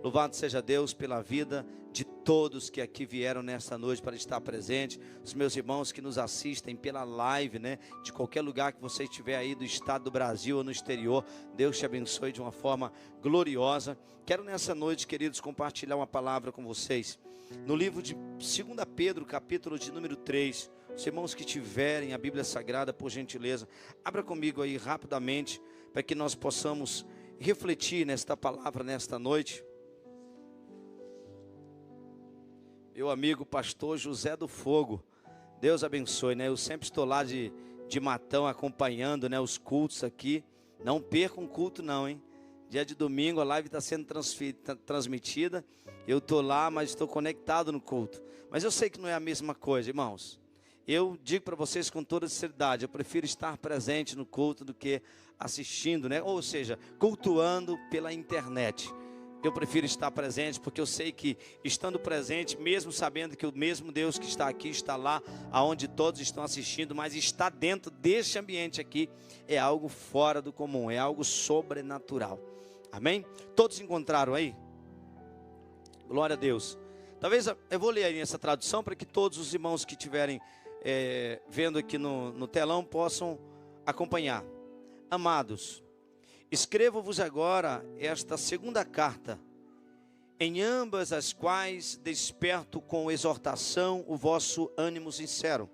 Louvado seja Deus pela vida de todos que aqui vieram nesta noite para estar presente. Os meus irmãos que nos assistem pela live, né? De qualquer lugar que você estiver aí, do estado do Brasil ou no exterior, Deus te abençoe de uma forma gloriosa. Quero nessa noite, queridos, compartilhar uma palavra com vocês. No livro de 2 Pedro, capítulo de número 3. Os irmãos que tiverem a Bíblia Sagrada, por gentileza, abra comigo aí rapidamente, para que nós possamos refletir nesta palavra nesta noite. Meu amigo pastor José do Fogo, Deus abençoe, né? Eu sempre estou lá de Matão acompanhando, né, os cultos aqui. Não percam um culto não, hein? Dia de domingo a live está sendo transmitida. Eu estou lá, mas estou conectado no culto. Mas eu sei que não é a mesma coisa, irmãos. Eu digo para vocês com toda sinceridade, eu prefiro estar presente no culto do que assistindo, né? Ou seja, cultuando pela internet. Eu prefiro estar presente, porque eu sei que estando presente, mesmo sabendo que o mesmo Deus que está aqui, está lá, aonde todos estão assistindo, mas está dentro deste ambiente aqui, é algo fora do comum, é algo sobrenatural. Amém? Todos encontraram aí? Glória a Deus. Talvez eu vou ler aí essa tradução, para que todos os irmãos que estiverem vendo aqui no telão possam acompanhar. Amados, escrevo-vos agora esta segunda carta, em ambas as quais desperto com exortação o vosso ânimo sincero,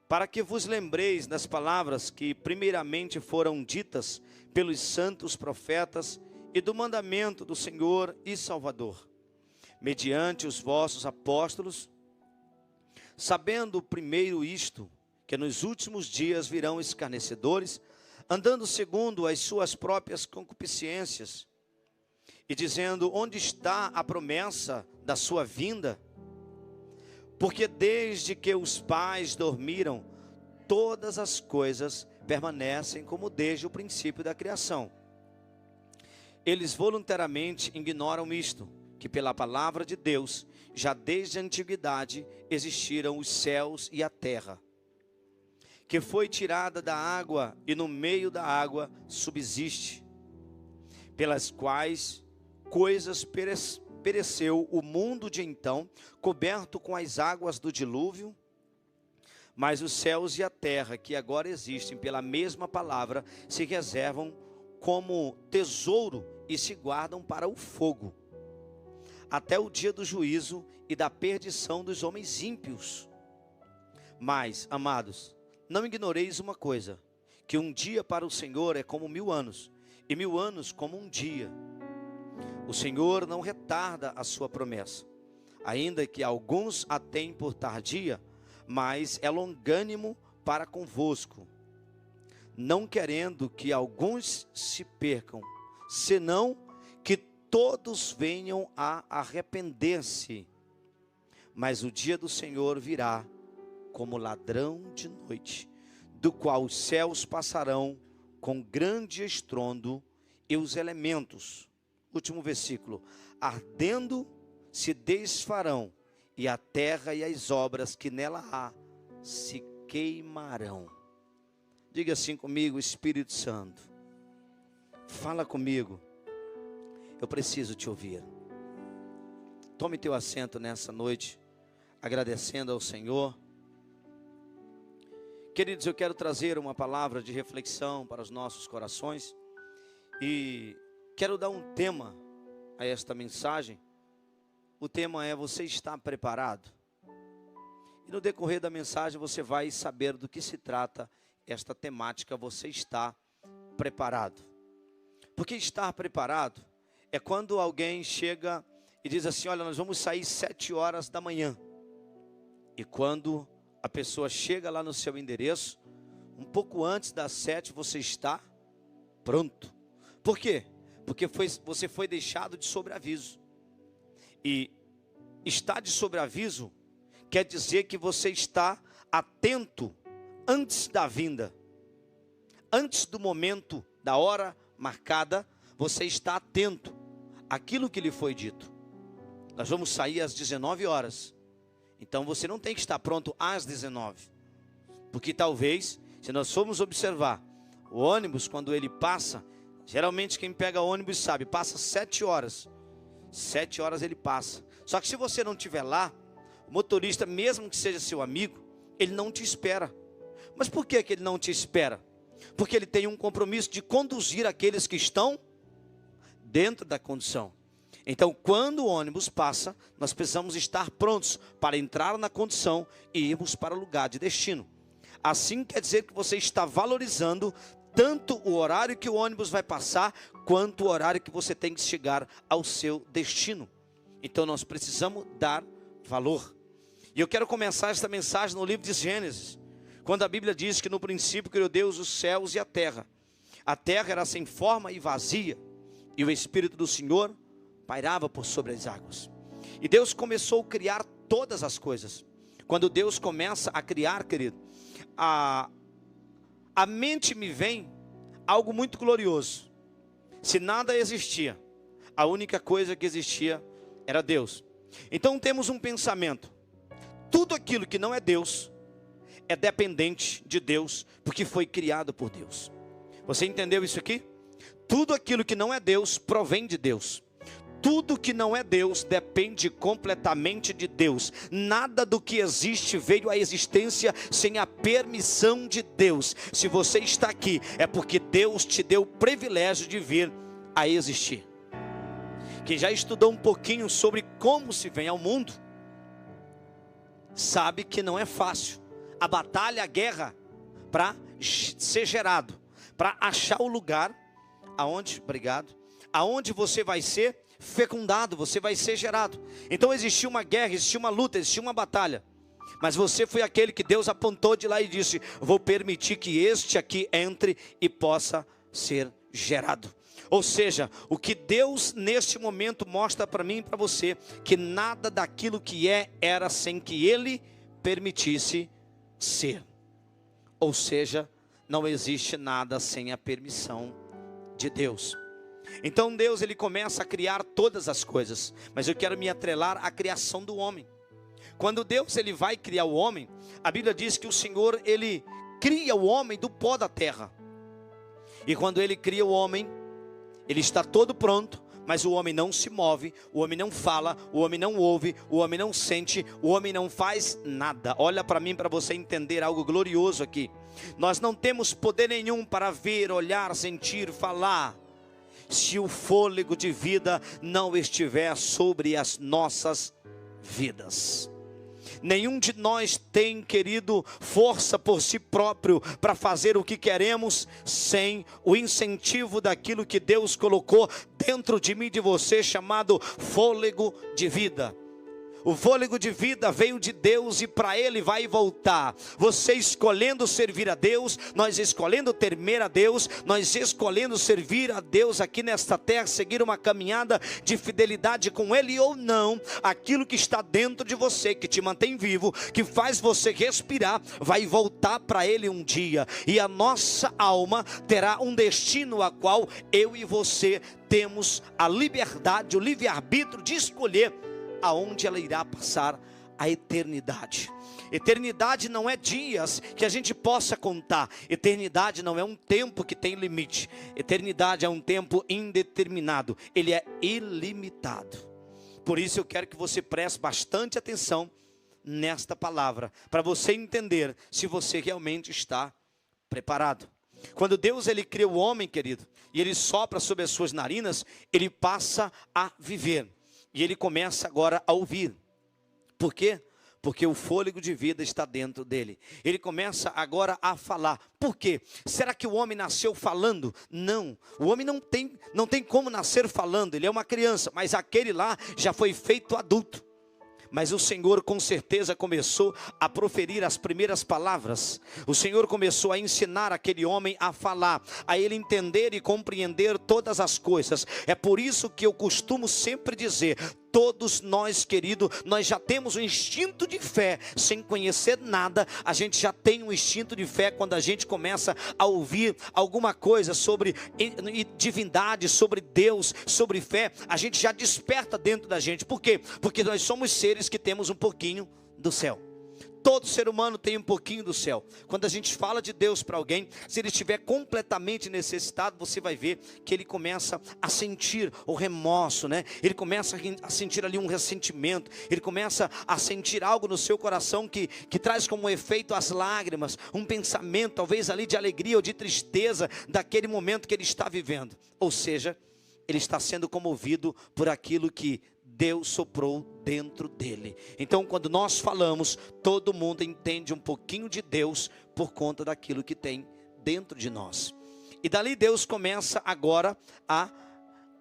para que vos lembreis das palavras que primeiramente foram ditas pelos santos profetas e do mandamento do Senhor e Salvador, mediante os vossos apóstolos, sabendo primeiro isto, que nos últimos dias virão escarnecedores, andando segundo as suas próprias concupiscências, e dizendo: onde está a promessa da sua vinda? Porque desde que os pais dormiram, todas as coisas permanecem como desde o princípio da criação. Eles voluntariamente ignoram isto, que pela palavra de Deus, já desde a antiguidade, existiram os céus e a terra, que foi tirada da água e no meio da água subsiste, pelas quais coisas pereceu o mundo de então, coberto com as águas do dilúvio, mas os céus e a terra que agora existem pela mesma palavra se reservam como tesouro e se guardam para o fogo, até o dia do juízo e da perdição dos homens ímpios. Mas, amados, não ignoreis uma coisa, que um dia para o Senhor é como 1000 anos, e 1000 anos como um dia. O Senhor não retarda a sua promessa, ainda que alguns a tenham por tardia, mas é longânimo para convosco, não querendo que alguns se percam, senão que todos venham a arrepender-se. Mas o dia do Senhor virá como ladrão de noite, do qual os céus passarão com grande estrondo e os elementos, último versículo, ardendo se desfarão, e a terra e as obras que nela há se queimarão. Diga assim comigo: Espírito Santo, fala comigo, eu preciso te ouvir. Tome teu assento nessa noite, agradecendo ao Senhor. Queridos, eu quero trazer uma palavra de reflexão para os nossos corações, e quero dar um tema a esta mensagem. O tema é: você está preparado? E no decorrer da mensagem você vai saber do que se trata esta temática. Você está preparado? Porque estar preparado é quando alguém chega e diz assim: olha, nós vamos sair 7 horas da manhã. E quando a pessoa chega lá no seu endereço, um pouco antes das 7 você está pronto. Por quê? Porque você foi deixado de sobreaviso. E estar de sobreaviso quer dizer que você está atento antes da vinda. Antes do momento, da hora marcada, você está atento àquilo que lhe foi dito. Nós vamos sair às 19 horas. Então você não tem que estar pronto às 19. Porque talvez, se nós formos observar, o ônibus, quando ele passa, geralmente quem pega ônibus sabe, passa 7 horas. 7 horas ele passa. Só que se você não estiver lá, o motorista, mesmo que seja seu amigo, ele não te espera. Mas por que ele não te espera? Porque ele tem um compromisso de conduzir aqueles que estão dentro da condição. Então, quando o ônibus passa, nós precisamos estar prontos para entrar na condição e irmos para o lugar de destino. Assim quer dizer que você está valorizando tanto o horário que o ônibus vai passar, quanto o horário que você tem que chegar ao seu destino. Então nós precisamos dar valor. E eu quero começar esta mensagem no livro de Gênesis, quando a Bíblia diz que no princípio criou Deus os céus e a terra. A terra era sem forma e vazia, e o Espírito do Senhor pairava por sobre as águas. E Deus começou a criar todas as coisas. Quando Deus começa a criar, querido, a mente me vem algo muito glorioso. Se nada existia, a única coisa que existia era Deus. Então temos um pensamento: tudo aquilo que não é Deus é dependente de Deus, porque foi criado por Deus. Você entendeu isso aqui? Tudo aquilo que não é Deus provém de Deus. Tudo que não é Deus depende completamente de Deus. Nada do que existe veio à existência sem a permissão de Deus. Se você está aqui, é porque Deus te deu o privilégio de vir a existir. Quem já estudou um pouquinho sobre como se vem ao mundo, sabe que não é fácil. A batalha, a guerra, para ser gerado, para achar o lugar aonde você vai ser fecundado, você vai ser gerado. Então existiu uma guerra, existiu uma luta, existiu uma batalha. Mas você foi aquele que Deus apontou de lá e disse: vou permitir que este aqui entre e possa ser gerado. Ou seja, o que Deus neste momento mostra para mim e para você, que nada daquilo que era sem que Ele permitisse ser. Ou seja, não existe nada sem a permissão de Deus. Então Deus, ele começa a criar todas as coisas, mas eu quero me atrelar à criação do homem. Quando Deus ele vai criar o homem, a Bíblia diz que o Senhor ele cria o homem do pó da terra. E quando ele cria o homem, ele está todo pronto, mas o homem não se move, o homem não fala, o homem não ouve, o homem não sente, o homem não faz nada. Olha para mim, para você entender algo glorioso aqui. Nós não temos poder nenhum para ver, olhar, sentir, falar, se o fôlego de vida não estiver sobre as nossas vidas. Nenhum de nós tem, querido, força por si próprio para fazer o que queremos sem o incentivo daquilo que Deus colocou dentro de mim e de você, chamado fôlego de vida. O fôlego de vida veio de Deus e para Ele vai e voltar. Você escolhendo servir a Deus, nós escolhendo temer a Deus, nós escolhendo servir a Deus aqui nesta terra, seguir uma caminhada de fidelidade com Ele ou não, aquilo que está dentro de você, que te mantém vivo, que faz você respirar, vai voltar para Ele um dia. E a nossa alma terá um destino a qual eu e você temos a liberdade, o livre-arbítrio de escolher aonde ela irá passar a eternidade. Eternidade não é dias que a gente possa contar. Eternidade não é um tempo que tem limite. Eternidade é um tempo indeterminado. Ele é ilimitado. Por isso eu quero que você preste bastante atenção nesta palavra, para você entender se você realmente está preparado. Quando Deus ele cria o homem, querido, e ele sopra sobre as suas narinas, ele passa a viver. E ele começa agora a ouvir. Por quê? Porque o fôlego de vida está dentro dele. Ele começa agora a falar. Por quê? Será que o homem nasceu falando? Não. O homem não tem como nascer falando. Ele é uma criança, mas aquele lá já foi feito adulto. Mas o Senhor com certeza começou a proferir as primeiras palavras. O Senhor começou a ensinar aquele homem a falar, a ele entender e compreender todas as coisas. É por isso que eu costumo sempre dizer: todos nós, querido, nós já temos um instinto de fé. Sem conhecer nada, a gente já tem um instinto de fé quando a gente começa a ouvir alguma coisa sobre divindade, sobre Deus, sobre fé. A gente já desperta dentro da gente. Por quê? Porque nós somos seres que temos um pouquinho do céu. Todo ser humano tem um pouquinho do céu. Quando a gente fala de Deus para alguém, se ele estiver completamente necessitado, você vai ver que ele começa a sentir o remorso, né? Ele começa a sentir ali um ressentimento. Ele começa a sentir algo no seu coração que traz como efeito as lágrimas, um pensamento talvez ali de alegria ou de tristeza daquele momento que ele está vivendo. Ou seja, ele está sendo comovido por aquilo que Deus soprou dentro dele. Então, quando nós falamos, todo mundo entende um pouquinho de Deus por conta daquilo que tem dentro de nós. E dali Deus começa agora a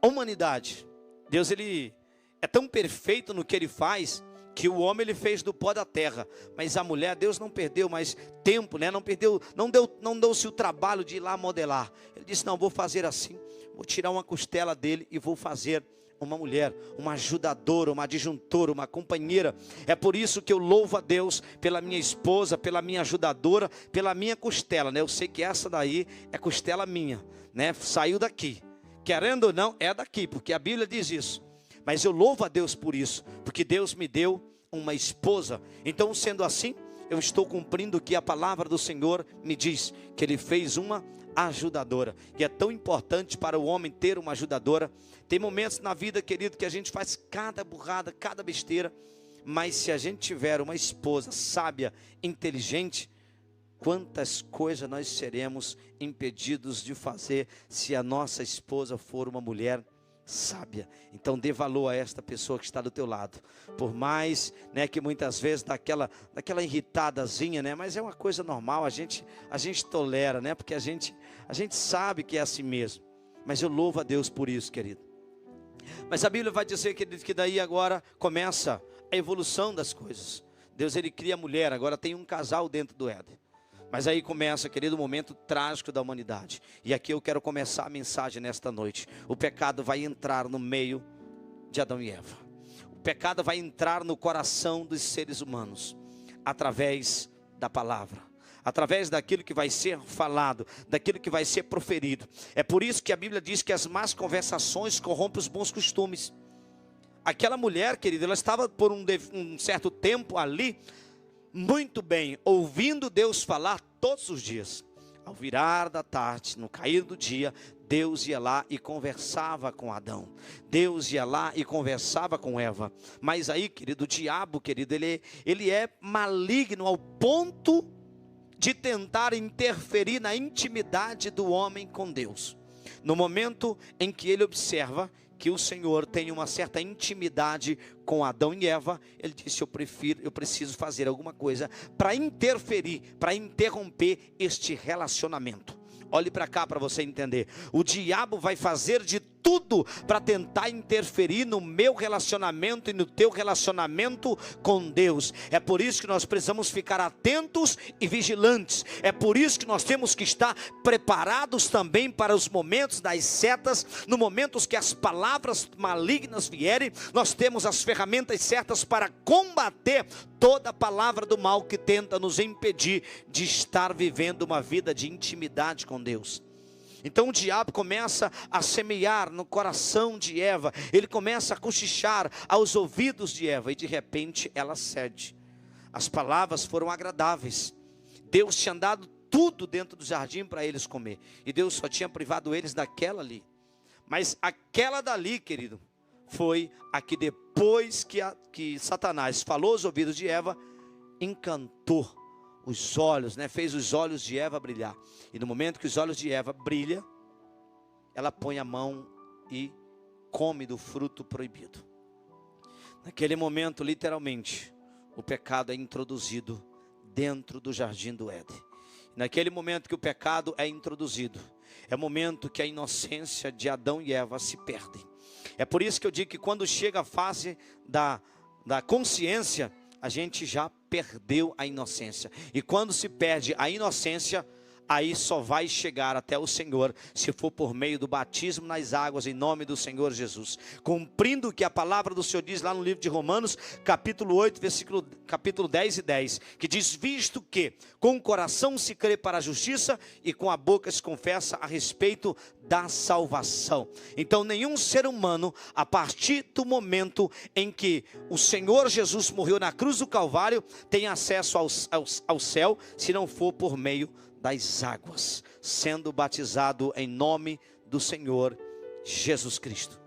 humanidade. Deus, ele é tão perfeito no que ele faz, que o homem ele fez do pó da terra, mas a mulher, Deus não perdeu mais tempo, né? Não deu-se o trabalho de ir lá modelar. Ele disse: não, vou fazer assim, vou tirar uma costela dele e vou fazer uma mulher, uma ajudadora, uma adjuntora, uma companheira. É por isso que eu louvo a Deus pela minha esposa, pela minha ajudadora, pela minha costela, né? Eu sei que essa daí é costela minha, né? Saiu daqui, querendo ou não, é daqui, porque a Bíblia diz isso. Mas eu louvo a Deus por isso, porque Deus me deu uma esposa. Então, sendo assim, eu estou cumprindo o que a palavra do Senhor me diz, que Ele fez uma ajudadora. E é tão importante para o homem ter uma ajudadora. Tem momentos na vida, querido, que a gente faz cada burrada, cada besteira, mas se a gente tiver uma esposa sábia, inteligente, quantas coisas nós seremos impedidos de fazer se a nossa esposa for uma mulher sábia. Então dê valor a esta pessoa que está do teu lado, por mais, né, que muitas vezes daquela irritadazinha, né, mas é uma coisa normal, a gente tolera, né, porque a gente sabe que é assim mesmo. Mas eu louvo a Deus por isso, querido. Mas a Bíblia vai dizer, querido, que daí agora começa a evolução das coisas. Deus, ele cria a mulher, agora tem um casal dentro do Éden. Mas aí começa, querido, o momento trágico da humanidade. E aqui eu quero começar a mensagem nesta noite. O pecado vai entrar no meio de Adão e Eva. O pecado vai entrar no coração dos seres humanos, através da palavra, através daquilo que vai ser falado, daquilo que vai ser proferido. É por isso que a Bíblia diz que as más conversações corrompem os bons costumes. Aquela mulher, querido, ela estava por um certo tempo ali, muito bem, ouvindo Deus falar todos os dias. Ao virar da tarde, no cair do dia, Deus ia lá e conversava com Adão. Deus ia lá e conversava com Eva. Mas aí, querido, o diabo, querido, ele é maligno ao ponto de tentar interferir na intimidade do homem com Deus. No momento em que ele observa que o Senhor tem uma certa intimidade com Adão e Eva, ele disse: eu preciso fazer alguma coisa para interferir, para interromper este relacionamento. Olhe para cá para você entender. O diabo vai fazer de tudo para tentar interferir no meu relacionamento e no teu relacionamento com Deus. É por isso que nós precisamos ficar atentos e vigilantes. É por isso que nós temos que estar preparados também para os momentos das setas. No momento que as palavras malignas vierem, nós temos as ferramentas certas para combater toda palavra do mal que tenta nos impedir de estar vivendo uma vida de intimidade com Deus. Então o diabo começa a semear no coração de Eva, ele começa a cochichar aos ouvidos de Eva, e de repente ela cede. As palavras foram agradáveis. Deus tinha dado tudo dentro do jardim para eles comer, e Deus só tinha privado eles daquela ali. Mas aquela dali, querido, foi a que depois que Satanás falou aos ouvidos de Eva, encantou os olhos, né? Fez os olhos de Eva brilhar. E no momento que os olhos de Eva brilham, ela põe a mão e come do fruto proibido. Naquele momento, literalmente, o pecado é introduzido dentro do jardim do Éden. Naquele momento que o pecado é introduzido, é o momento que a inocência de Adão e Eva se perdem. É por isso que eu digo que quando chega a fase da consciência, a gente já perdeu a inocência. E quando se perde a inocência, aí só vai chegar até o Senhor se for por meio do batismo nas águas, em nome do Senhor Jesus, cumprindo o que a palavra do Senhor diz lá no livro de Romanos, capítulo 8, capítulo 10 e 10, que diz: visto que com o coração se crê para a justiça e com a boca se confessa a respeito da salvação. Então nenhum ser humano, a partir do momento em que o Senhor Jesus morreu na cruz do Calvário, tem acesso ao céu, se não for por meio das águas, sendo batizado em nome do Senhor Jesus Cristo.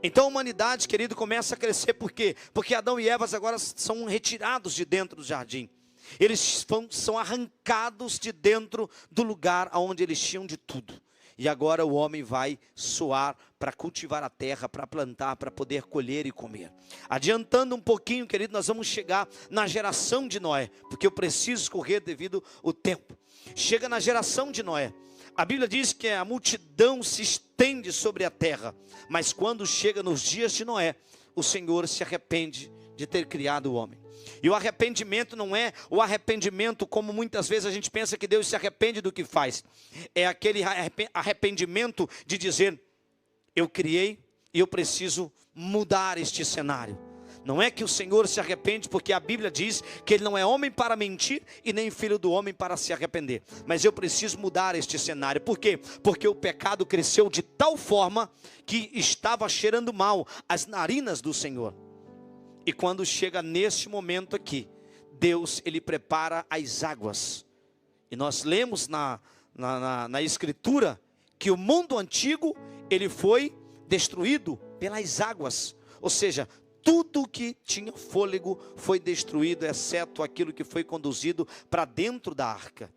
Então a humanidade, querido, começa a crescer. Por quê? Porque Adão e Eva agora são retirados de dentro do jardim. Eles são arrancados de dentro do lugar onde eles tinham de tudo. E agora o homem vai suar para cultivar a terra, para plantar, para poder colher e comer. Adiantando um pouquinho, querido, nós vamos chegar na geração de Noé, porque eu preciso correr devido ao tempo. Chega na geração de Noé. A Bíblia diz que a multidão se estende sobre a terra, mas quando chega nos dias de Noé, o Senhor se arrepende de ter criado o homem. E o arrependimento não é o arrependimento como muitas vezes a gente pensa que Deus se arrepende do que faz. É aquele arrependimento de dizer: eu criei e eu preciso mudar este cenário. Não é que o Senhor se arrepende, porque a Bíblia diz que Ele não é homem para mentir e nem filho do homem para se arrepender. Mas eu preciso mudar este cenário. Por quê? Porque o pecado cresceu de tal forma que estava cheirando mal as narinas do Senhor. E quando chega neste momento aqui, Deus, Ele prepara as águas. E nós lemos na Escritura que o mundo antigo, ele foi destruído pelas águas. Ou seja, tudo que tinha fôlego foi destruído, exceto aquilo que foi conduzido para dentro da arca.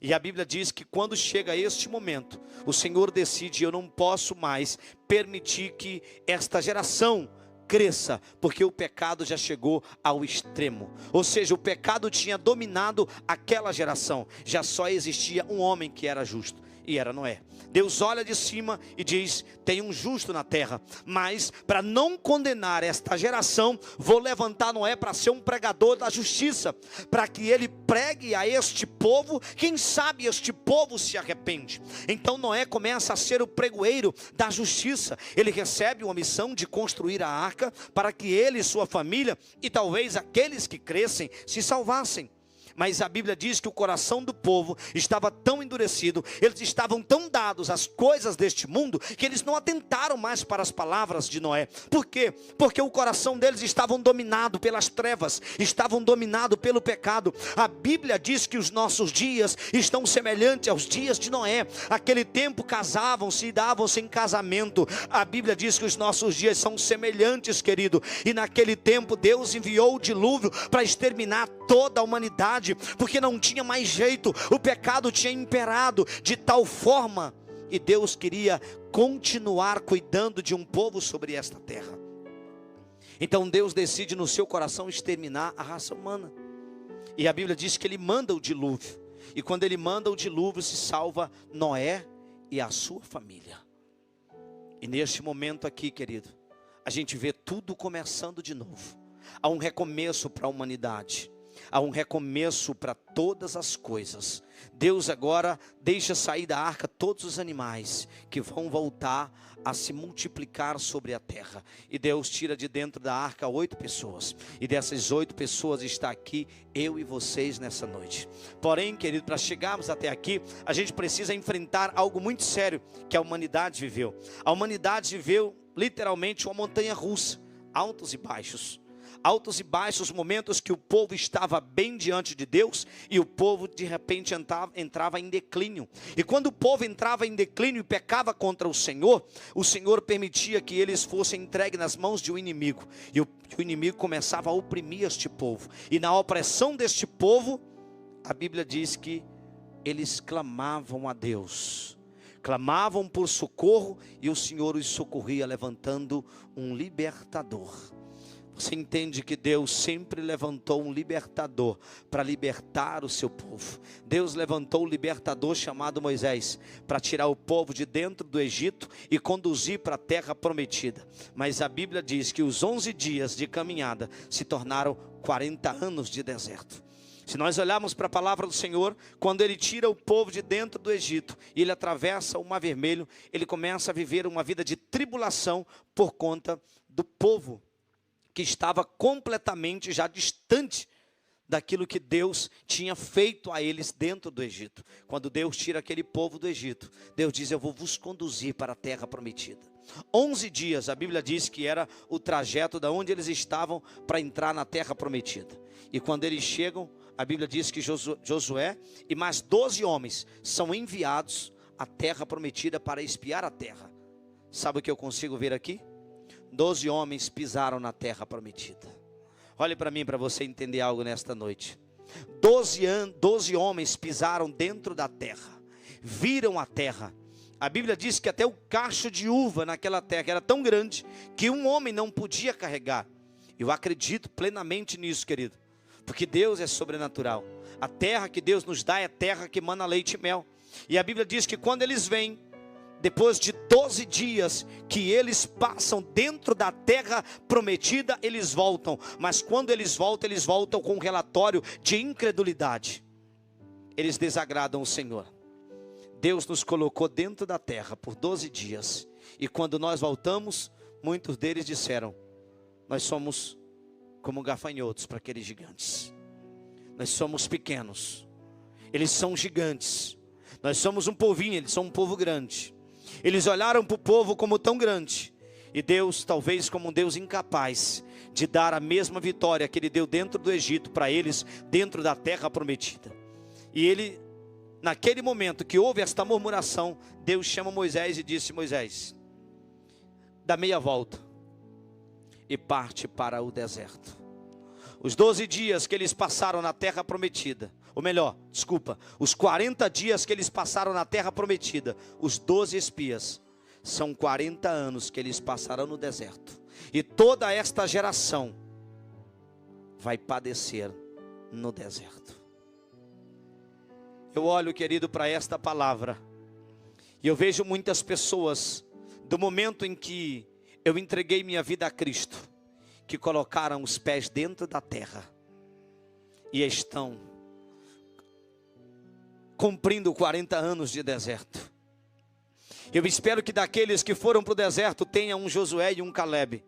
E a Bíblia diz que quando chega este momento, o Senhor decide: eu não posso mais permitir que esta geração cresça, porque o pecado já chegou ao extremo. Ou seja, o pecado tinha dominado aquela geração. Já só existia um homem que era justo, e era Noé. Deus olha de cima e diz: tem um justo na terra, mas para não condenar esta geração, vou levantar Noé para ser um pregador da justiça, para que ele pregue a este povo. Quem sabe este povo se arrepende. Então Noé começa a ser o pregoeiro da justiça. Ele recebe uma missão de construir a arca, para que ele e sua família, e talvez aqueles que crescem, se salvassem. Mas a Bíblia diz que o coração do povo estava tão endurecido, eles estavam tão dados às coisas deste mundo, que eles não atentaram mais para as palavras de Noé. Por quê? Porque o coração deles estava dominado pelas trevas, estavam dominados pelo pecado. A Bíblia diz que os nossos dias estão semelhantes aos dias de Noé. Aquele tempo casavam-se e davam-se em casamento. A Bíblia diz que os nossos dias são semelhantes, querido. E naquele tempo Deus enviou o dilúvio para exterminar toda a humanidade, porque não tinha mais jeito, o pecado tinha imperado de tal forma, e Deus queria continuar cuidando de um povo sobre esta terra. Então Deus decide no seu coração exterminar a raça humana, e a Bíblia diz que Ele manda o dilúvio, e quando Ele manda o dilúvio, se salva Noé e a sua família. E neste momento aqui, querido, a gente vê tudo começando de novo. Há um recomeço para a humanidade, há um recomeço para todas as coisas. Deus agora deixa sair da arca todos os animais que vão voltar a se multiplicar sobre a terra. E Deus tira de dentro da arca 8 pessoas. E dessas 8 pessoas está aqui eu e vocês nessa noite. Porém, querido, para chegarmos até aqui, a gente precisa enfrentar algo muito sério que a humanidade viveu. A humanidade viveu literalmente uma montanha russa, altos e baixos. Altos e baixos, momentos que o povo estava bem diante de Deus, e o povo de repente entrava em declínio. E quando o povo entrava em declínio e pecava contra o Senhor permitia que eles fossem entregues nas mãos de um inimigo. E o inimigo começava a oprimir este povo. E na opressão deste povo, a Bíblia diz que eles clamavam a Deus. Clamavam por socorro, e o Senhor os socorria levantando um libertador. Você entende que Deus sempre levantou um libertador para libertar o seu povo. Deus levantou um libertador chamado Moisés para tirar o povo de dentro do Egito e conduzir para a terra prometida. Mas a Bíblia diz que os 11 dias de caminhada se tornaram 40 anos de deserto. Se nós olharmos para a palavra do Senhor, quando Ele tira o povo de dentro do Egito, e Ele atravessa o Mar Vermelho, Ele começa a viver uma vida de tribulação por conta do povo, que estava completamente já distante daquilo que Deus tinha feito a eles dentro do Egito. Quando Deus tira aquele povo do Egito, Deus diz: eu vou vos conduzir para a terra prometida. 11 dias, a Bíblia diz que era o trajeto da onde eles estavam para entrar na terra prometida. E quando eles chegam, a Bíblia diz que Josué e mais 12 homens são enviados à terra prometida para espiar a terra. Sabe o que eu consigo ver aqui? 12 homens pisaram na terra prometida. Olhe para mim, para você entender algo nesta noite. 12 homens pisaram dentro da terra, viram a terra. A Bíblia diz que até o cacho de uva naquela terra era tão grande que um homem não podia carregar. Eu acredito plenamente nisso, querido, porque Deus é sobrenatural. A terra que Deus nos dá é terra que emana leite e mel. E a Bíblia diz que quando eles vêm, depois de 12 dias que eles passam dentro da terra prometida, eles voltam. Mas quando eles voltam com um relatório de incredulidade. Eles desagradam o Senhor. Deus nos colocou dentro da terra por 12 dias. E quando nós voltamos, muitos deles disseram: nós somos como gafanhotos para aqueles gigantes. Nós somos pequenos, eles são gigantes. Nós somos um povinho, eles são um povo grande. Eles olharam para o povo como tão grande, e Deus, talvez como um Deus incapaz de dar a mesma vitória que Ele deu dentro do Egito para eles, dentro da terra prometida. E Ele, naquele momento que houve esta murmuração, Deus chama Moisés e disse: Moisés, dá meia volta e parte para o deserto. Os 12 dias que eles passaram na terra prometida, ou melhor, os 40 dias que eles passaram na terra prometida, os 12 espias, são 40 anos que eles passarão no deserto. E toda esta geração vai padecer no deserto. Eu olho, querido, para esta palavra, e eu vejo muitas pessoas, do momento em que eu entreguei minha vida a Cristo, que colocaram os pés dentro da terra e estão cumprindo 40 anos de deserto. Eu espero que daqueles que foram para o deserto tenha um Josué e um Caleb,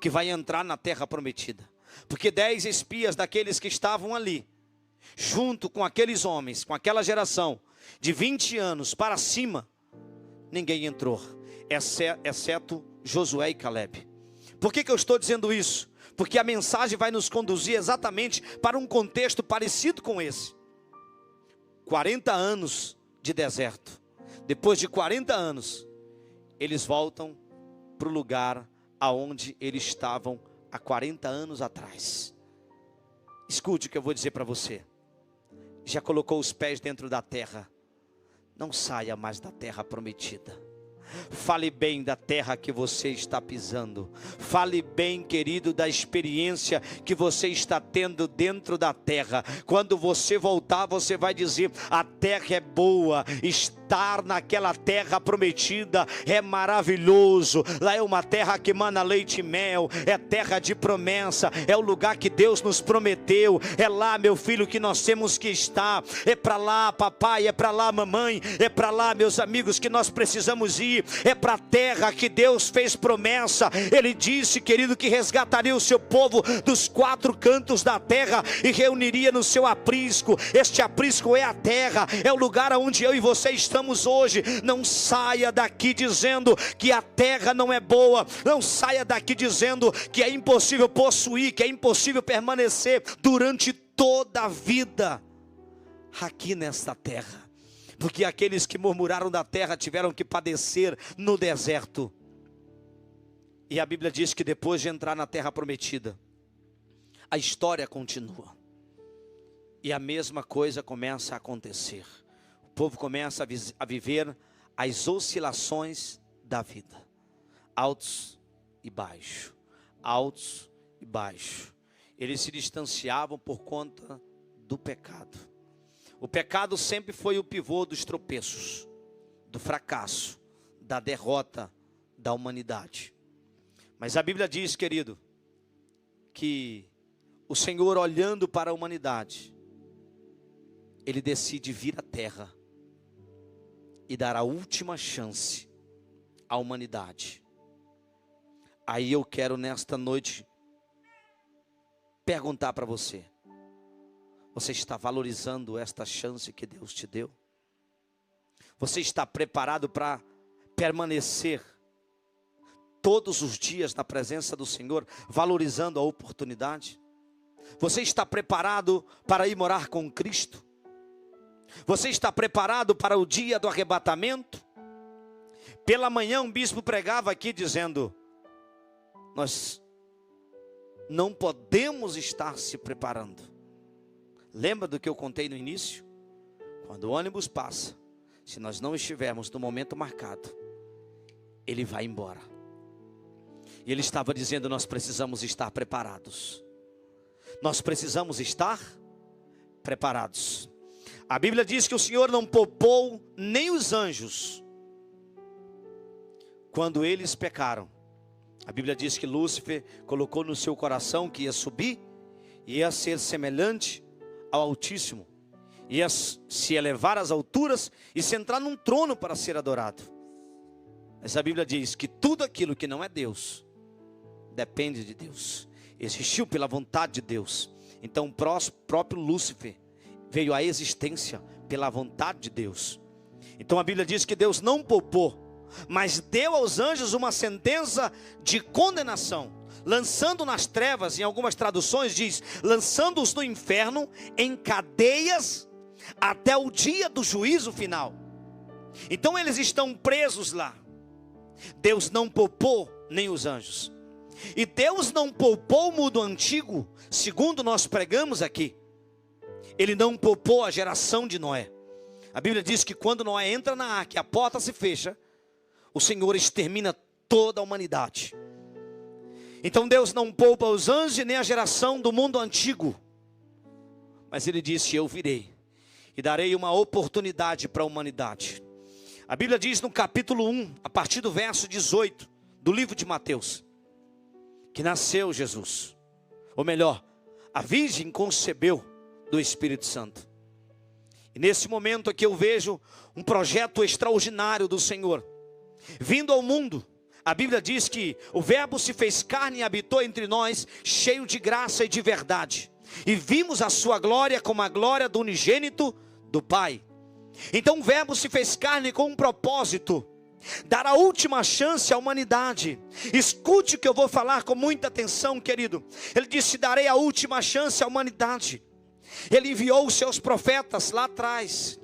que vai entrar na terra prometida. Porque 10 espias daqueles que estavam ali, junto com aqueles homens, com aquela geração de 20 anos para cima, ninguém entrou, exceto Josué e Caleb. Por que eu estou dizendo isso? Porque a mensagem vai nos conduzir exatamente para um contexto parecido com esse. 40 anos de deserto. Depois de 40 anos, eles voltam para o lugar aonde eles estavam há 40 anos atrás. Escute o que eu vou dizer para você. Já colocou os pés dentro da terra, não saia mais da terra prometida. Fale bem da terra que você está pisando. Fale bem, querido, da experiência que você está tendo dentro da terra. Quando você voltar, você vai dizer: a terra é boa. Estar naquela terra prometida é maravilhoso. Lá é uma terra que emana leite e mel. É terra de promessa. É o lugar que Deus nos prometeu. É lá, meu filho, que nós temos que estar. É para lá, papai. É para lá, mamãe. É para lá, meus amigos, que nós precisamos ir. É para a terra que Deus fez promessa. Ele disse, querido, que resgataria o seu povo dos 4 cantos da terra e reuniria no seu aprisco. Este aprisco é a terra, é o lugar onde eu e você estamos hoje. Não saia daqui dizendo que a terra não é boa. Não saia daqui dizendo que é impossível possuir, que é impossível permanecer durante toda a vida aqui nesta terra. Porque aqueles que murmuraram da terra tiveram que padecer no deserto. E a Bíblia diz que depois de entrar na terra prometida, a história continua. E a mesma coisa começa a acontecer. O povo começa a viver as oscilações da vida. Altos e baixos. Altos e baixos. Eles se distanciavam por conta do pecado. O pecado sempre foi o pivô dos tropeços, do fracasso, da derrota da humanidade. Mas a Bíblia diz, querido, que o Senhor, olhando para a humanidade, Ele decide vir à terra e dar a última chance à humanidade. Aí eu quero nesta noite perguntar para você: você está valorizando esta chance que Deus te deu? Você está preparado para permanecer todos os dias na presença do Senhor, valorizando a oportunidade? Você está preparado para ir morar com Cristo? Você está preparado para o dia do arrebatamento? Pela manhã um bispo pregava aqui dizendo: nós não podemos estar se preparando. Lembra do que eu contei no início? Quando o ônibus passa, se nós não estivermos no momento marcado, ele vai embora. E ele estava dizendo: nós precisamos estar preparados. Nós precisamos estar preparados. A Bíblia diz que o Senhor não poupou nem os anjos quando eles pecaram. A Bíblia diz que Lúcifer colocou no seu coração que ia subir, ia ser semelhante ao Altíssimo, ia se elevar às alturas e se entrar num trono para ser adorado. Mas a Bíblia diz que tudo aquilo que não é Deus depende de Deus, existiu pela vontade de Deus. Então o próprio Lúcifer veio à existência pela vontade de Deus. Então a Bíblia diz que Deus não poupou, mas deu aos anjos uma sentença de condenação, lançando nas trevas. Em algumas traduções diz: lançando-os no inferno em cadeias até o dia do juízo final. Então eles estão presos lá. Deus não poupou nem os anjos. E Deus não poupou o mundo antigo, segundo nós pregamos aqui. Ele não poupou a geração de Noé. A Bíblia diz que quando Noé entra na arca, a porta se fecha, o Senhor extermina toda a humanidade. Então Deus não poupa os anjos nem a geração do mundo antigo. Mas Ele disse: eu virei e darei uma oportunidade para a humanidade. A Bíblia diz no capítulo 1, a partir do verso 18, do livro de Mateus, que nasceu Jesus. Ou melhor, a virgem concebeu do Espírito Santo. E nesse momento aqui eu vejo um projeto extraordinário do Senhor vindo ao mundo. A Bíblia diz que o verbo se fez carne e habitou entre nós, cheio de graça e de verdade, e vimos a sua glória como a glória do unigênito do Pai. Então o verbo se fez carne com um propósito: dar a última chance à humanidade. Escute o que eu vou falar com muita atenção, querido. Ele disse: darei a última chance à humanidade. Ele enviou os seus profetas lá atrás.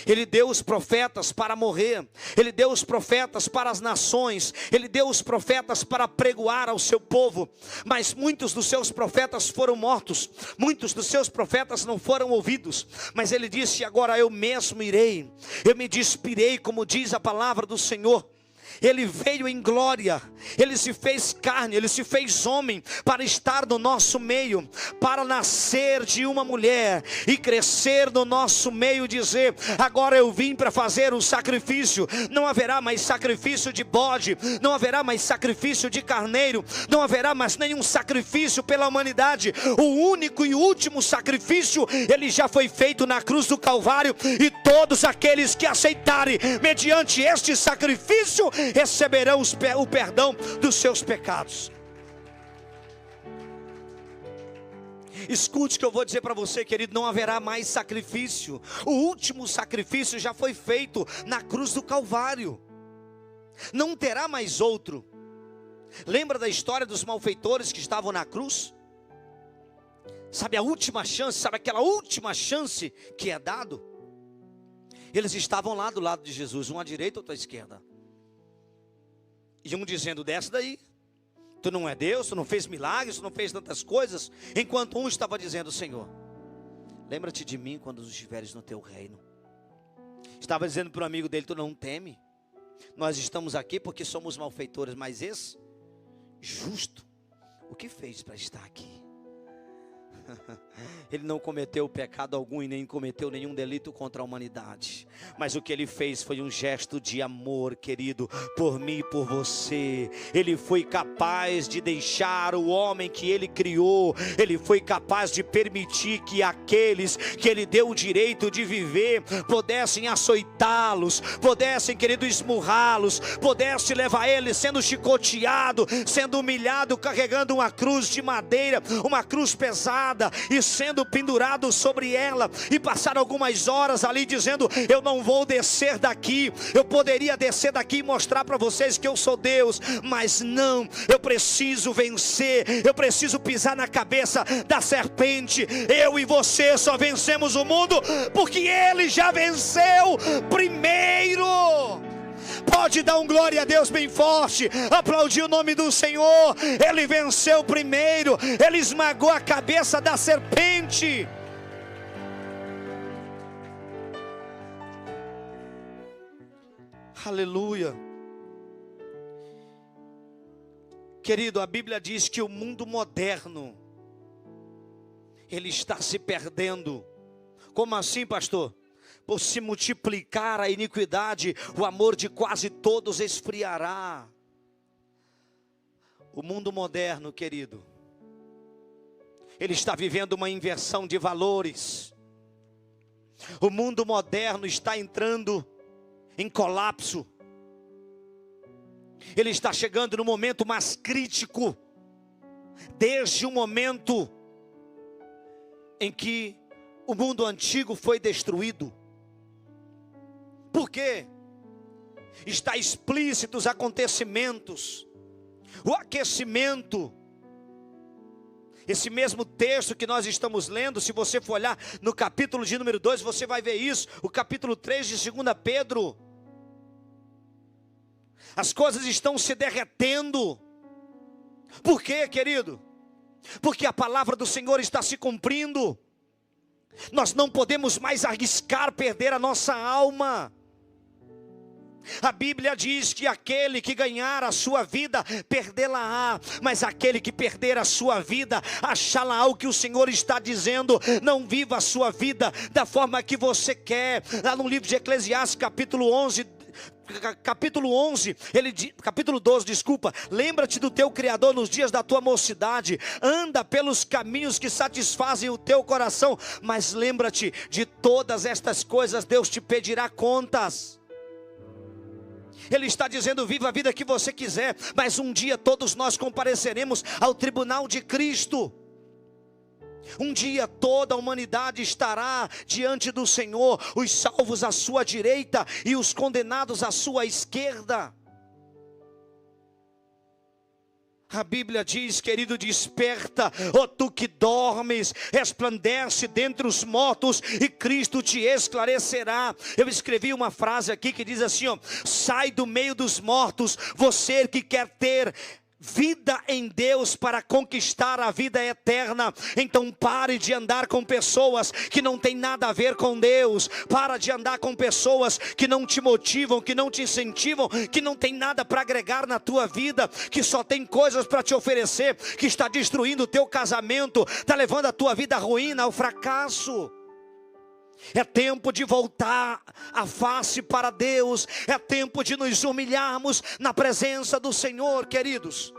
Ele deu os profetas para morrer. Ele deu os profetas para as nações. Ele deu os profetas para pregoar ao seu povo. Mas muitos dos seus profetas foram mortos. Muitos dos seus profetas não foram ouvidos. Mas ele disse: agora eu mesmo irei. Eu me despirei, como diz a palavra do Senhor. Ele veio em glória, Ele se fez carne, Ele se fez homem para estar no nosso meio, para nascer de uma mulher e crescer no nosso meio, dizer: agora eu vim para fazer o sacrifício. Não haverá mais sacrifício de bode, não haverá mais sacrifício de carneiro, não haverá mais nenhum sacrifício pela humanidade. O único e último sacrifício, ele já foi feito na cruz do Calvário, e todos aqueles que aceitarem mediante este sacrifício receberão o perdão dos seus pecados. Escute o que eu vou dizer para você, querido: não haverá mais sacrifício. O último sacrifício já foi feito na cruz do Calvário. Não terá mais outro. Lembra da história dos malfeitores que estavam na cruz? Sabe a última chance, sabe aquela última chance que é dado? Eles estavam lá do lado de Jesus, um à direita, outro à esquerda. E um dizendo: desce daí, tu não é Deus, tu não fez milagres, tu não fez tantas coisas. Enquanto um estava dizendo: Senhor, lembra-te de mim quando estiveres no teu reino. Estava dizendo para o amigo dele: tu não teme, nós estamos aqui porque somos malfeitores, mas esse justo, o que fez para estar aqui? Ele não cometeu pecado algum e nem cometeu nenhum delito contra a humanidade. Mas o que ele fez foi um gesto de amor, querido, por mim e por você. Ele foi capaz de deixar o homem que ele criou. Ele foi capaz de permitir que aqueles que ele deu o direito de viver pudessem açoitá-los, pudessem, querido, esmurrá-los, pudessem levar ele sendo chicoteado, sendo humilhado, carregando uma cruz de madeira, uma cruz pesada, e sendo pendurado sobre ela, e passar algumas horas ali dizendo: eu não vou descer daqui. Eu poderia descer daqui e mostrar para vocês que eu sou Deus, mas não, eu preciso vencer, eu preciso pisar na cabeça da serpente. Eu e você só vencemos o mundo porque ele já venceu primeiro. Pode dar um glória a Deus bem forte, aplaudir o nome do Senhor. Ele venceu primeiro, ele esmagou a cabeça da serpente. Aleluia. Querido, a Bíblia diz que o mundo moderno, ele está se perdendo. Como assim, pastor? Por se multiplicar a iniquidade, o amor de quase todos esfriará. O mundo moderno, querido, ele está vivendo uma inversão de valores. O mundo moderno está entrando em colapso. Ele está chegando no momento mais crítico, desde o momento em que o mundo antigo foi destruído. Por quê? Está explícito os acontecimentos, o aquecimento. Esse mesmo texto que nós estamos lendo, se você for olhar no capítulo de número 2, você vai ver isso. O capítulo 3 de 2 Pedro. As coisas estão se derretendo. Por quê, querido? Porque a palavra do Senhor está se cumprindo. Nós não podemos mais arriscar perder a nossa alma. A Bíblia diz que aquele que ganhar a sua vida, perdê-la-á, mas aquele que perder a sua vida, achá-la-á. O que o Senhor está dizendo: não viva a sua vida da forma que você quer. Lá no livro de Eclesiastes, capítulo 11, capítulo 12, desculpa. Lembra-te do teu Criador nos dias da tua mocidade, anda pelos caminhos que satisfazem o teu coração, mas lembra-te de todas estas coisas, Deus te pedirá contas. Ele está dizendo: viva a vida que você quiser, mas um dia todos nós compareceremos ao tribunal de Cristo. Um dia toda a humanidade estará diante do Senhor, os salvos à sua direita e os condenados à sua esquerda. A Bíblia diz, querido: desperta, ó tu que dormes, resplandece dentre os mortos e Cristo te esclarecerá. Eu escrevi uma frase aqui que diz assim, ó: sai do meio dos mortos, você que quer ter vida em Deus para conquistar a vida eterna. Então pare de andar com pessoas que não tem nada a ver com Deus. Para de andar com pessoas que não te motivam, que não te incentivam, que não tem nada para agregar na tua vida, que só tem coisas para te oferecer, que está destruindo o teu casamento, está levando a tua vida à ruína, ao fracasso. É tempo de voltar a face para Deus. É tempo de nos humilharmos na presença do Senhor, queridos.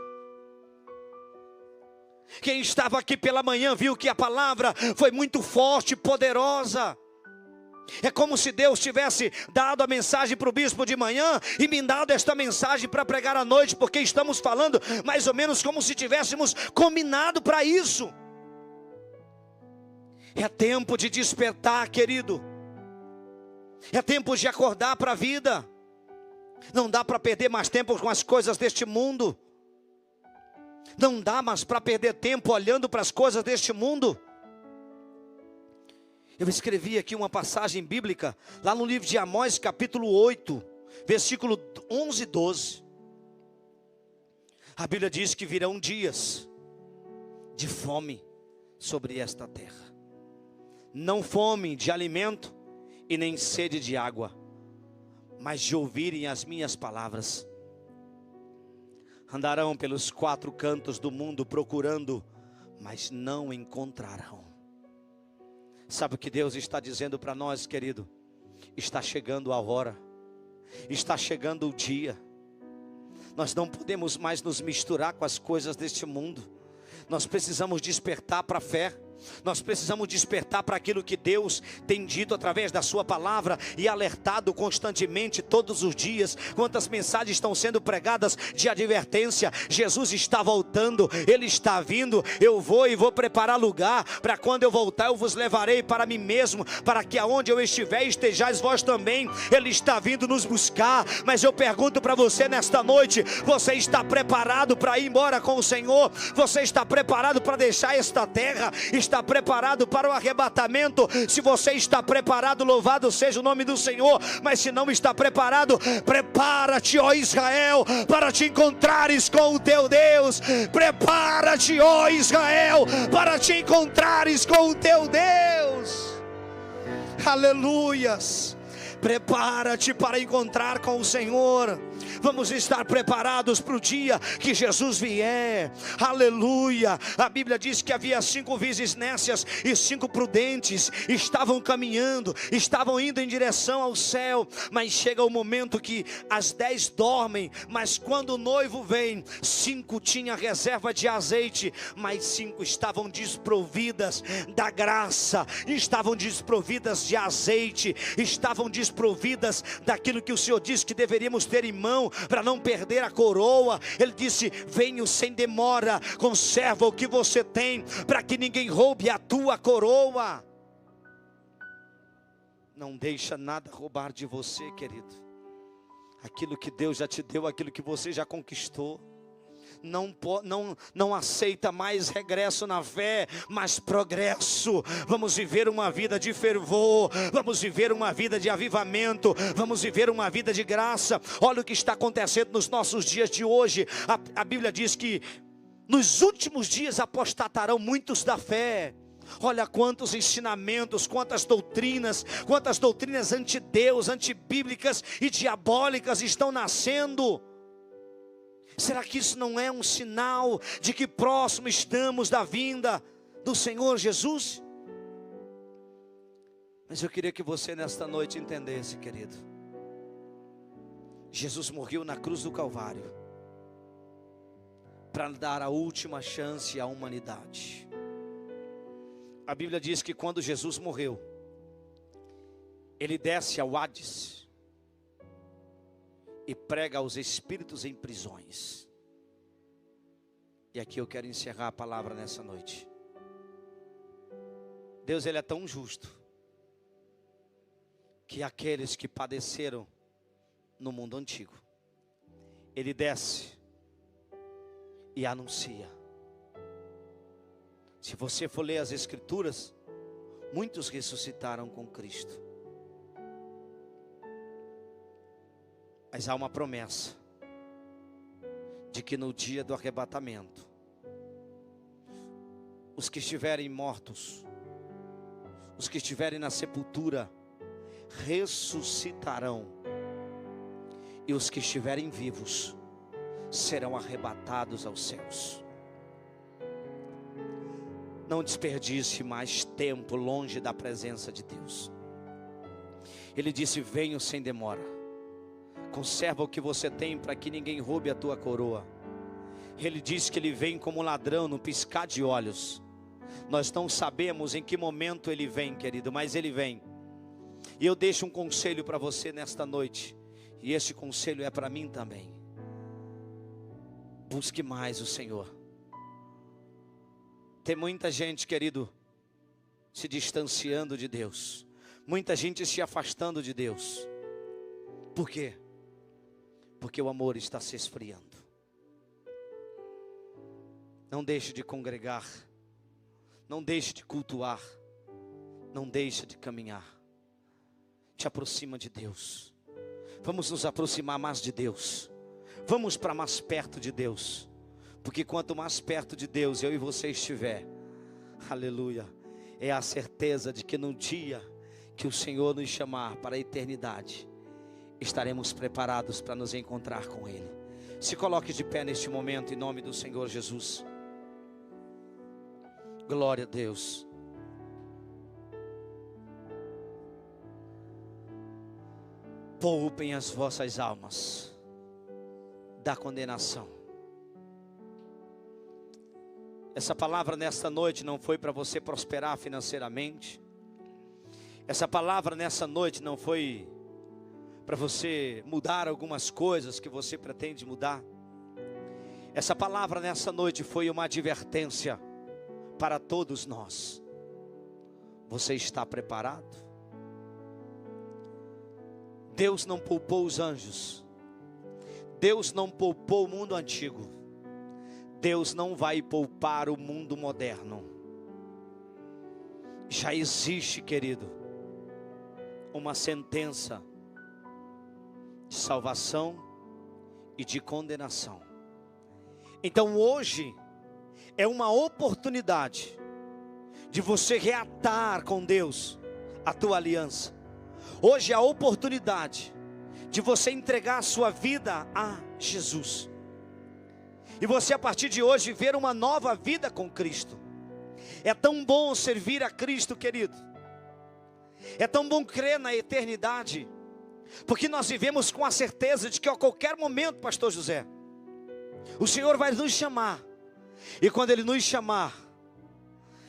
Quem estava aqui pela manhã viu que a palavra foi muito forte e poderosa. É como se Deus tivesse dado a mensagem para o bispo de manhã e me dado esta mensagem para pregar à noite, porque estamos falando mais ou menos como se tivéssemos combinado para isso. É tempo de despertar, querido. É tempo de acordar para a vida. Não dá para perder mais tempo com as coisas deste mundo. Não dá mais para perder tempo olhando para as coisas deste mundo. Eu escrevi aqui uma passagem bíblica, lá no livro de Amós, capítulo 8, versículo 11 e 12. A Bíblia diz que virão dias de fome sobre esta terra. Não fome de alimento e nem sede de água, mas de ouvirem as minhas palavras. Andarão pelos quatro cantos do mundo procurando, mas não encontrarão. Sabe o que Deus está dizendo para nós, querido? Está chegando a hora, está chegando o dia. Nós não podemos mais nos misturar com as coisas deste mundo. Nós precisamos despertar para a fé. Nós precisamos despertar para aquilo que Deus tem dito através da sua palavra e alertado constantemente todos os dias. Quantas mensagens estão sendo pregadas de advertência. Jesus está voltando, Ele está vindo. Eu vou e vou preparar lugar, para quando eu voltar eu vos levarei para mim mesmo, para que aonde eu estiver estejais vós também. Ele está vindo nos buscar. Mas eu pergunto para você nesta noite: você está preparado para ir embora com o Senhor? Você está preparado para deixar esta terra? Está preparado para o arrebatamento? Se você está preparado, louvado seja o nome do Senhor. Mas se não está preparado, prepara-te, ó Israel, para te encontrares com o teu Deus. Prepara-te, ó Israel, para te encontrares com o teu Deus. Aleluias. Prepara-te para encontrar com o Senhor. Vamos estar preparados para o dia que Jesus vier. Aleluia. A Bíblia diz que havia 5 virgens nécias e 5 prudentes. Estavam caminhando, estavam indo em direção ao céu. Mas chega o momento que as 10 dormem. Mas quando o noivo vem, 5 tinham reserva de azeite, mas 5 estavam desprovidas da graça, estavam desprovidas de azeite, estavam desprovidas daquilo que o Senhor disse que deveríamos ter em mão, para não perder a coroa. Ele disse: venho sem demora, conserva o que você tem, para que ninguém roube a tua coroa. Não deixa nada roubar de você, querido. Aquilo que Deus já te deu, aquilo que você já conquistou. Não aceita mais regresso na fé, mas progresso. Vamos viver uma vida de fervor, vamos viver uma vida de avivamento, vamos viver uma vida de graça. Olha o que está acontecendo nos nossos dias de hoje. A Bíblia diz que nos últimos dias apostatarão muitos da fé. Olha quantos ensinamentos, quantas doutrinas anti-Deus, antibíblicas e diabólicas estão nascendo. Será que isso não é um sinal de que próximo estamos da vinda do Senhor Jesus? Mas eu queria que você nesta noite entendesse, querido. Jesus morreu na cruz do Calvário para dar a última chance à humanidade. A Bíblia diz que quando Jesus morreu, Ele desce ao Hades e prega aos espíritos em prisões. E aqui eu quero encerrar a palavra nessa noite. Deus, Ele é tão justo, que aqueles que padeceram no mundo antigo, Ele desce e anuncia. Se você for ler as Escrituras, muitos ressuscitaram com Cristo. Mas há uma promessa de que no dia do arrebatamento, os que estiverem mortos, os que estiverem na sepultura, ressuscitarão, e os que estiverem vivos serão arrebatados aos céus. Não desperdice mais tempo longe da presença de Deus. Ele disse: venho sem demora. Conserva o que você tem, para que ninguém roube a tua coroa. Ele diz que Ele vem como ladrão no piscar de olhos. Nós não sabemos em que momento Ele vem, querido, mas Ele vem. E eu deixo um conselho para você nesta noite, e esse conselho é para mim também. Busque mais o Senhor. Tem muita gente, querido, se distanciando de Deus, muita gente se afastando de Deus. Por quê? Porque o amor está se esfriando. Não deixe de congregar, não deixe de cultuar, não deixe de caminhar. Te aproxima de Deus. Vamos nos aproximar mais de Deus. Vamos para mais perto de Deus. Porque quanto mais perto de Deus eu e você estiver, aleluia, é a certeza de que no dia que o Senhor nos chamar para a eternidade, estaremos preparados para nos encontrar com Ele. Se coloque de pé neste momento em nome do Senhor Jesus. Glória a Deus. poupem as vossas almas da condenação. Essa palavra nesta noite não foi para você prosperar financeiramente. Essa palavra nessa noite não foi para você mudar algumas coisas que você pretende mudar. Essa palavra nessa noite foi uma advertência para todos nós. Você está preparado? Deus não poupou os anjos. Deus não poupou o mundo antigo. Deus não vai poupar o mundo moderno. Já existe, querido, uma sentença de salvação e de condenação. Então hoje é uma oportunidade de você reatar com Deus a tua aliança. Hoje é a oportunidade de você entregar a sua vida a Jesus. E você a partir de hoje viver uma nova vida com Cristo. É tão bom servir a Cristo, querido. É tão bom crer na eternidade. Porque nós vivemos com a certeza de que a qualquer momento, pastor José, o Senhor vai nos chamar. E quando Ele nos chamar,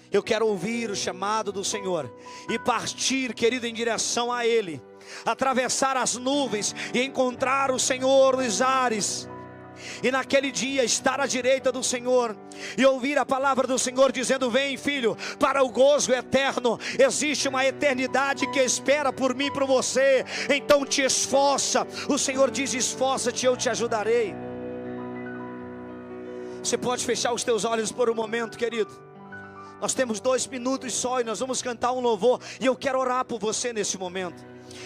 eu quero ouvir o chamado do Senhor e partir, querido, em direção a Ele. Atravessar as nuvens e encontrar o Senhor nos ares. E naquele dia estar à direita do Senhor e ouvir a palavra do Senhor dizendo: vem, filho, para o gozo eterno. Existe uma eternidade que espera por mim e por você. Então te esforça. O Senhor diz: esforça-te, eu te ajudarei. Você pode fechar os teus olhos por um momento, querido. Nós temos 2 minutos só e nós vamos cantar um louvor. E eu quero orar por você nesse momento.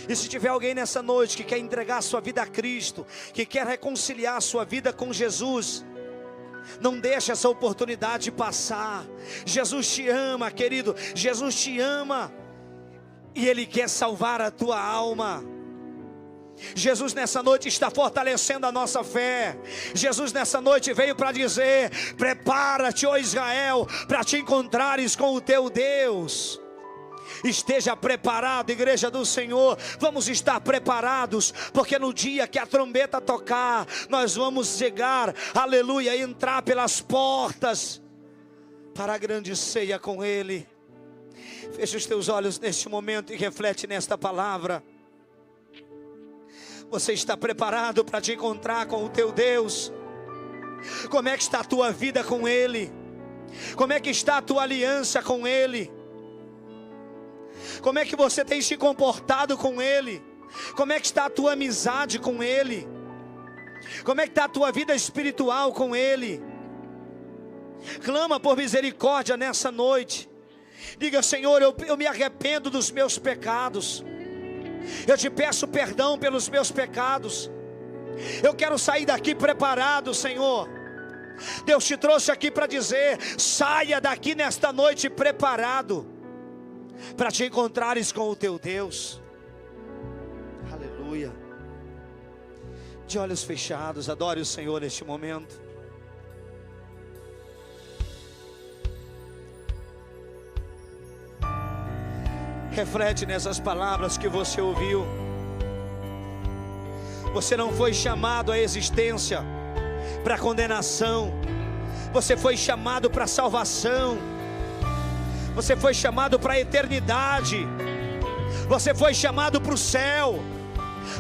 E se tiver alguém nessa noite que quer entregar a sua vida a Cristo, que quer reconciliar a sua vida com Jesus, não deixe essa oportunidade passar. Jesus te ama, querido. Jesus te ama. E Ele quer salvar a tua alma. Jesus nessa noite está fortalecendo a nossa fé. Jesus nessa noite veio para dizer: prepara-te, ó Israel, para te encontrares com o teu Deus. Esteja preparado, igreja do Senhor. Vamos estar preparados, porque no dia que a trombeta tocar, nós vamos chegar, aleluia, entrar pelas portas para a grande ceia com Ele. Fecha os teus olhos neste momento e reflete nesta palavra. Você está preparado para te encontrar com o teu Deus? Como é que está a tua vida com Ele? Como é que está a tua aliança com Ele? Como é que você tem se comportado com Ele? Como é que está a tua amizade com Ele? Como é que está a tua vida espiritual com Ele? Clama por misericórdia nessa noite. Diga: Senhor, eu me arrependo dos meus pecados. Eu te peço perdão pelos meus pecados. Eu quero sair daqui preparado, Senhor. Deus te trouxe aqui para dizer: saia daqui nesta noite preparado para te encontrares com o teu Deus. Aleluia. De olhos fechados, adore o Senhor neste momento. Reflete nessas palavras que você ouviu. Você não foi chamado à existência para condenação. Você foi chamado para salvação. Você foi chamado para a eternidade. Você foi chamado para o céu.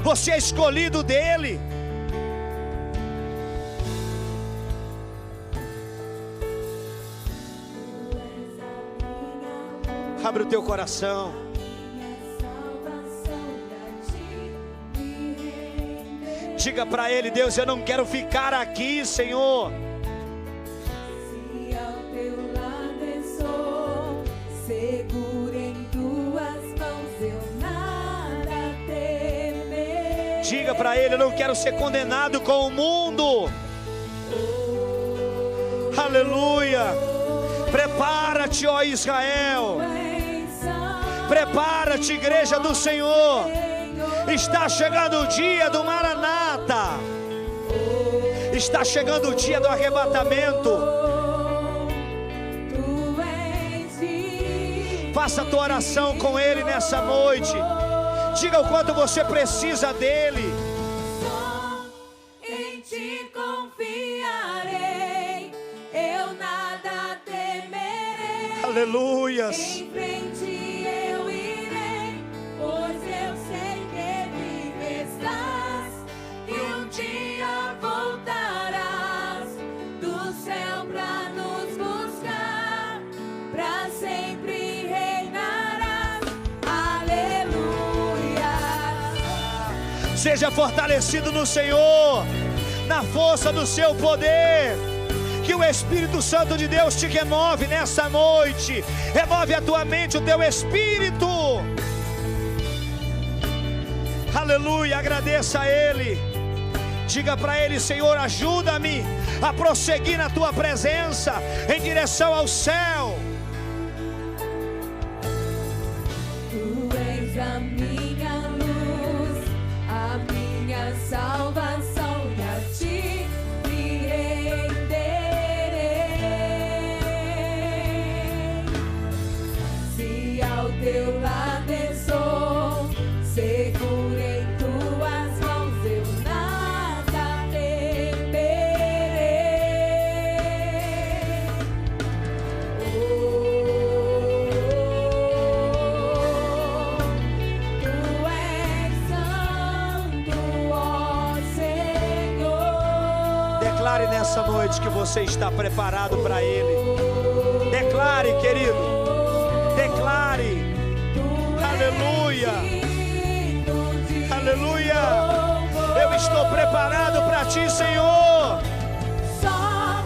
Você é escolhido dele. Abre o teu coração. Diga para Ele: Deus, eu não quero ficar aqui, Senhor. Diga para Ele: eu não quero ser condenado com o mundo. Aleluia. Prepara-te, ó Israel. Prepara-te, igreja do Senhor. Está chegando o dia do Maranata. Está chegando o dia do arrebatamento. Faça a tua oração com Ele nessa noite. Diga o quanto você precisa dele. Só em ti confiarei, eu nada temerei. Aleluias. Em frente eu irei, pois eu sei que vive estás, e um dia voltarás do céu pra nos buscar, pra sempre reinarás. Aleluia. Seja fortalecido no Senhor, na força do seu poder. Que o Espírito Santo de Deus te remove nessa noite. Remove a tua mente, o teu espírito. Aleluia, agradeça a Ele. Diga para Ele: Senhor, ajuda-me a prosseguir na tua presença, em direção ao céu. Tu és a minha luz, a minha salvação, e a ti me renderei. Se ao teu lado estou, seguro em tuas mãos, eu nada temerei. Tu és santo, ó Senhor. Declare nessa noite que você está preparado para Ele. Declare, querido. Declare. Aleluia. Aleluia. Eu estou preparado para ti, Senhor. Só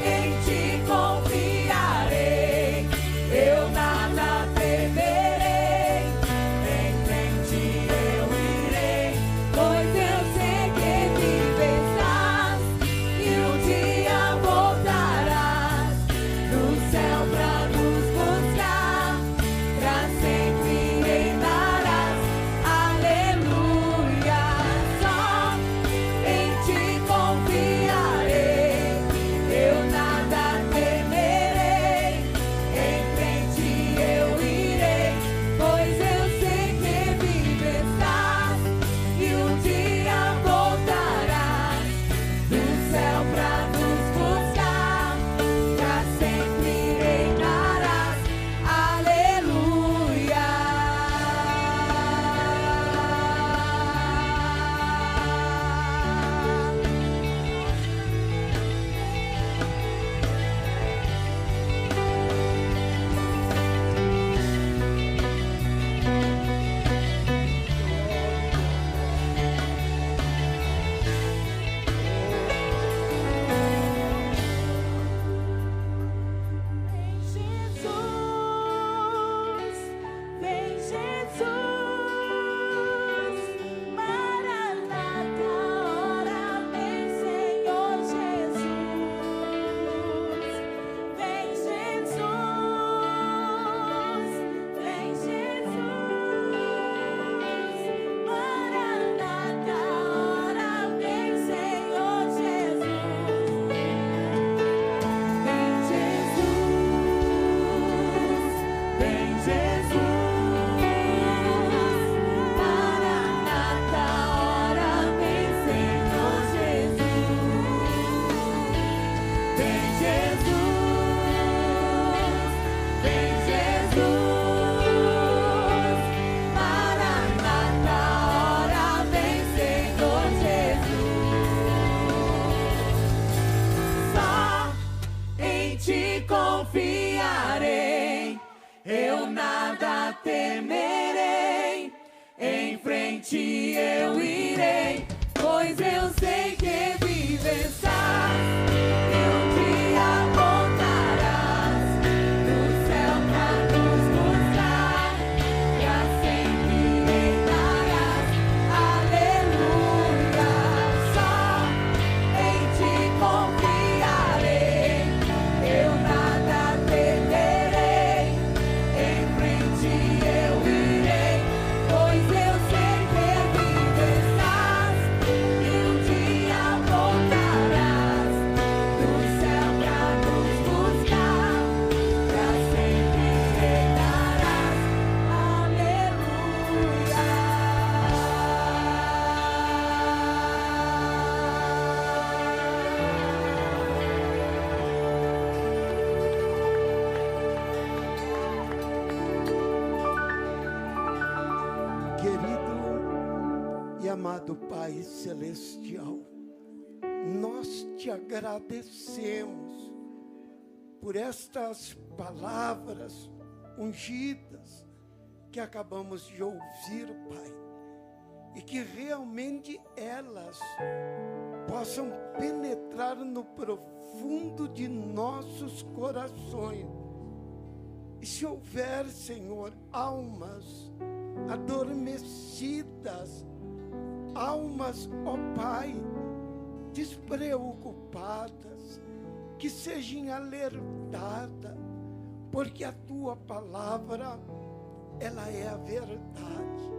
em ti confiarei, eu nada temerei. Em frente eu irei, pois eu sei que vive estás, e um dia voltarás do céu pra nos buscar, pra sempre reinarás. Aleluia. Só em ti confiarei, eu nada temerei. Em frente eu irei, pois eu sei que vive estás, e um dia voltarás do céu pra nos buscar, pra sempre reinarás. Aleluia. Vem Jesus, Maranata, ora vem Senhor Jesus. Vem Jesus, Maranata, ora vem Senhor Jesus. Vem Jesus, vem Jesus, Maranata, ora vem Senhor Jesus. Vem Jesus, vem Jesus, Maranata, ora vem Senhor Jesus. Só em ti confiarei, eu nada temerei. Em frente eu irei, pois eu sei que vive estás, e um dia voltarás do céu pra nos buscar, pra sempre reinarás. Aleluia. Só em ti confiarei, eu nada temerei. Em frente eu irei, pois eu sei que vive estás, e um dia voltarás Amado Pai Celestial, nós te agradecemos por estas palavras ungidas que acabamos de ouvir, Pai, e que realmente elas possam penetrar no profundo de nossos corações. E se houver, Senhor, almas adormecidas, almas, ó Pai, despreocupadas, que sejam alertadas, porque a Tua palavra, ela é a verdade.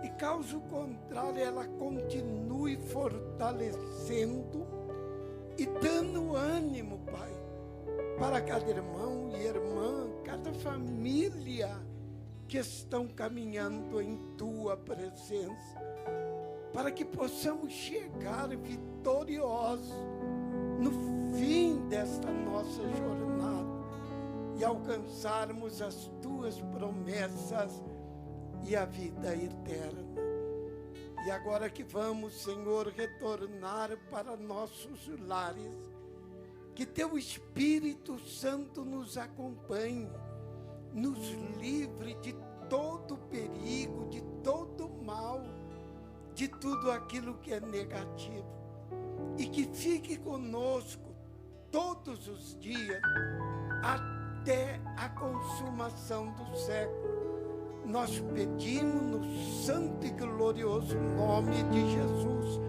E caso contrário, ela continue fortalecendo e dando ânimo, Pai, para cada irmão e irmã, cada família que estão caminhando em Tua presença, para que possamos chegar vitoriosos no fim desta nossa jornada e alcançarmos as Tuas promessas e a vida eterna. E agora que vamos, Senhor, retornar para nossos lares, que Teu Espírito Santo nos acompanhe, nos livre de todo perigo, de todo mal, de tudo aquilo que é negativo, e que fique conosco todos os dias, até a consumação do século. Nós pedimos no santo e glorioso nome de Jesus.